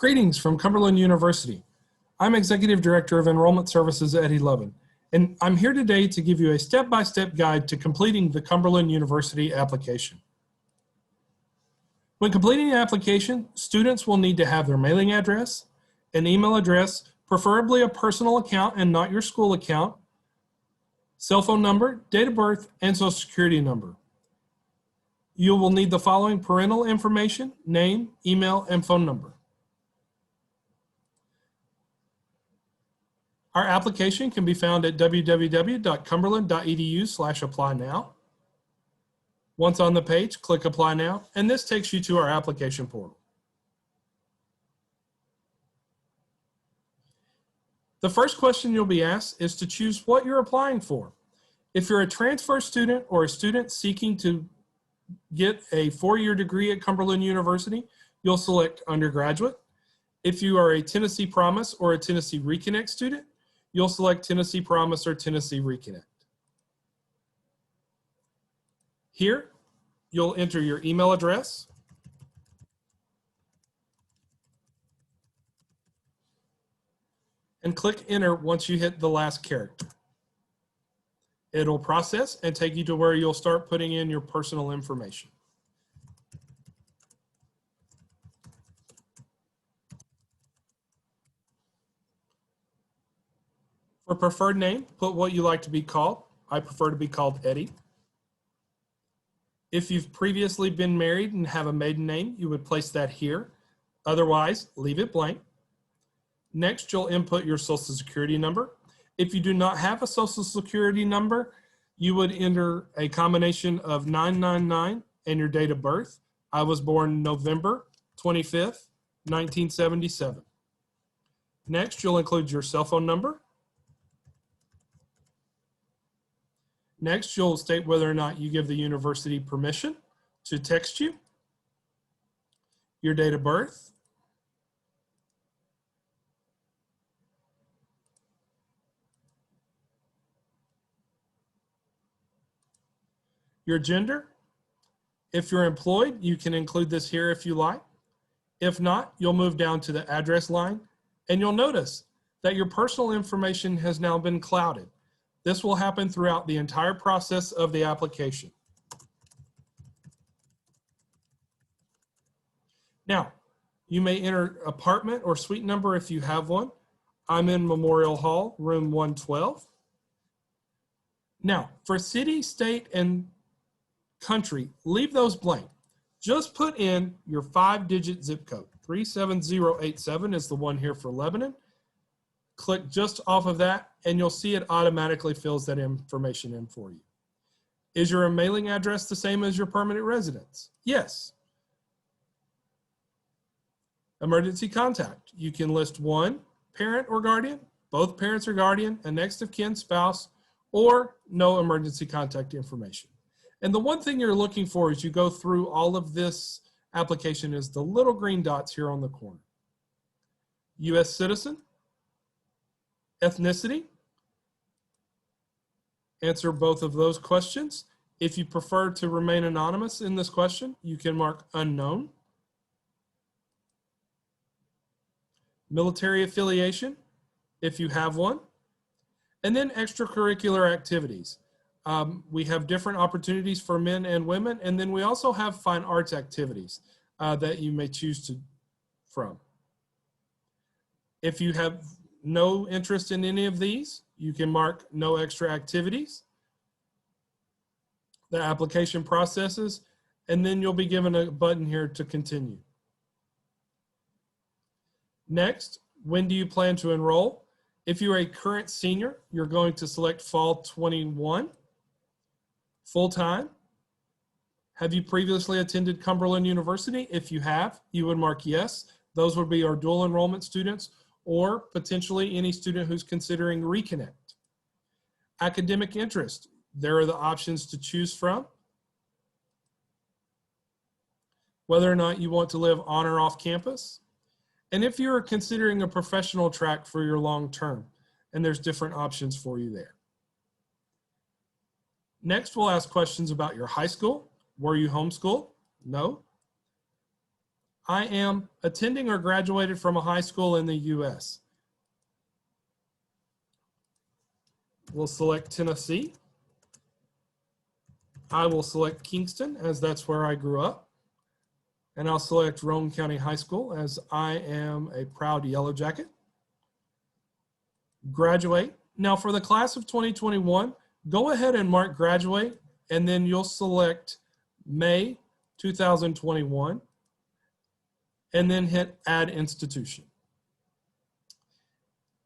Greetings from Cumberland University. I'm Executive Director of Enrollment Services Eddie Lovin, and I'm here today to give you a step-by-step guide to completing the Cumberland University application. When completing the application, students will need to have their mailing address, an email address, preferably a personal account and not your school account, cell phone number, date of birth, and social security number. You will need the following parental information: name, email, and phone number. Our application can be found at www.cumberland.edu/apply now. Once on the page, click Apply Now, and this takes you to our application portal. The first question you'll be asked is to choose what you're applying for. If you're a transfer student or a student seeking to get a four-year degree at Cumberland University, you'll select undergraduate. If you are a Tennessee Promise or a Tennessee Reconnect student, you'll select Tennessee Promise or Tennessee Reconnect. Here, you'll enter your email address, and click Enter once you hit the last character. It'll process and take you to where you'll start putting in your personal information. For preferred name, put what you like to be called. I prefer to be called Eddie. If you've previously been married and have a maiden name, you would place that here. Otherwise, leave it blank. Next, you'll input your social security number. If you do not have a social security number, you would enter a combination of 999 and your date of birth. I was born November 25th, 1977. Next, you'll include your cell phone number. Next, you'll state whether or not you give the university permission to text you, your date of birth, your gender. If you're employed, you can include this here if you like. If not, you'll move down to the address line, and you'll notice that your personal information has now been clouded. This will happen throughout the entire process of the application. Now, you may enter apartment or suite number if you have one. I'm in Memorial Hall, room 112. Now, for city, state, and country, leave those blank. Just put in your 5-digit zip code. 37087 is the one here for Lebanon. Click just off of that, and you'll see it automatically fills that information in for you. Is your mailing address the same as your permanent residence? Yes. Emergency contact. You can list one parent or guardian, both parents or guardian, a next of kin spouse, or no emergency contact information. And the one thing you're looking for as you go through all of this application is the little green dots here on the corner. U.S. citizen, ethnicity. Answer both of those questions. If you prefer to remain anonymous in this question, you can mark unknown. Military affiliation, if you have one. And then extracurricular activities. We have different opportunities for men and women, and then we also have fine arts activities that you may choose from. If you have no interest in any of these, you can mark no extra activities. The application processes, and then you'll be given a button here to continue. Next, when do you plan to enroll? If you're a current senior, you're going to select Fall 21. Full-time. Have you previously attended Cumberland University? If you have, you would mark yes. Those would be our dual enrollment students, or potentially any student who's considering Reconnect. Academic interest, there are the options to choose from. Whether or not you want to live on or off campus. And if you're considering a professional track for your long term, and there's different options for you there. Next, we'll ask questions about your high school. Were you homeschooled? No. I am attending or graduated from a high school in the U.S. We'll select Tennessee. I will select Kingston as that's where I grew up. And I'll select Roane County High School as I am a proud Yellow Jacket. Graduate. Now for the class of 2021, go ahead and mark graduate, and then you'll select May 2021, and then hit add institution.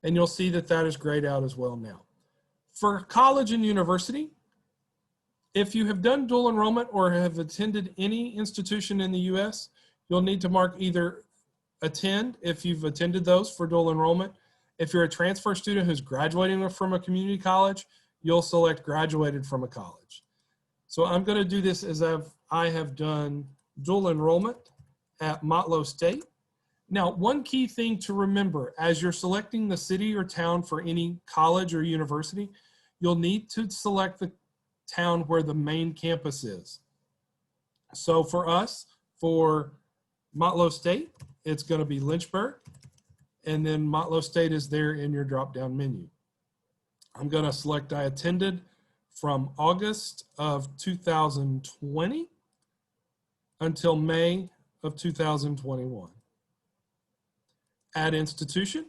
And you'll see that that is grayed out as well now. For college and university, if you have done dual enrollment or have attended any institution in the US, you'll need to mark either attend if you've attended those for dual enrollment. If you're a transfer student who's graduating from a community college, you'll select graduated from a college. So I'm going to do this as I have done dual enrollment at Motlow State. Now, one key thing to remember as you're selecting the city or town for any college or university, you'll need to select the town where the main campus is. So for us, for Motlow State, it's going to be Lynchburg, and then Motlow State is there in your drop-down menu. I'm going to select I attended from August of 2020 until May of 2021. Add institution.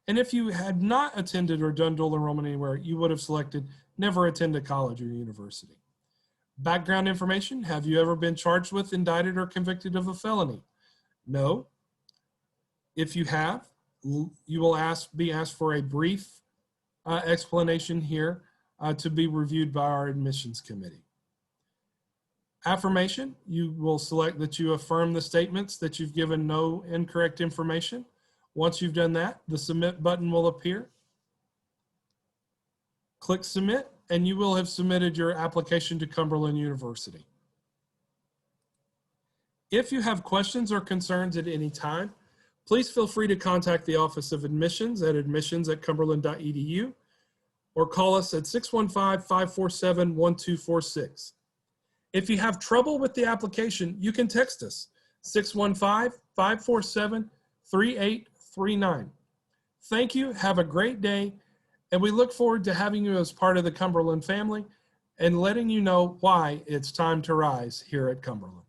And if you had not attended or done dual enrollment anywhere, you would have selected never attend a college or university. Background information. Have you ever been charged with, indicted, or convicted of a felony? No. If you have, you will be asked for a brief explanation here to be reviewed by our admissions committee. Affirmation. You will select that you affirm the statements that you've given no incorrect information. Once you've done that, the submit button will appear. Click submit, and you will have submitted your application to Cumberland University. If you have questions or concerns at any time, please feel free to contact the Office of Admissions at admissions@cumberland.edu or call us at 615-547-1246. If you have trouble with the application, you can text us 615-547-3839. Thank you. Have a great day. And we look forward to having you as part of the Cumberland family and letting you know why it's time to rise here at Cumberland.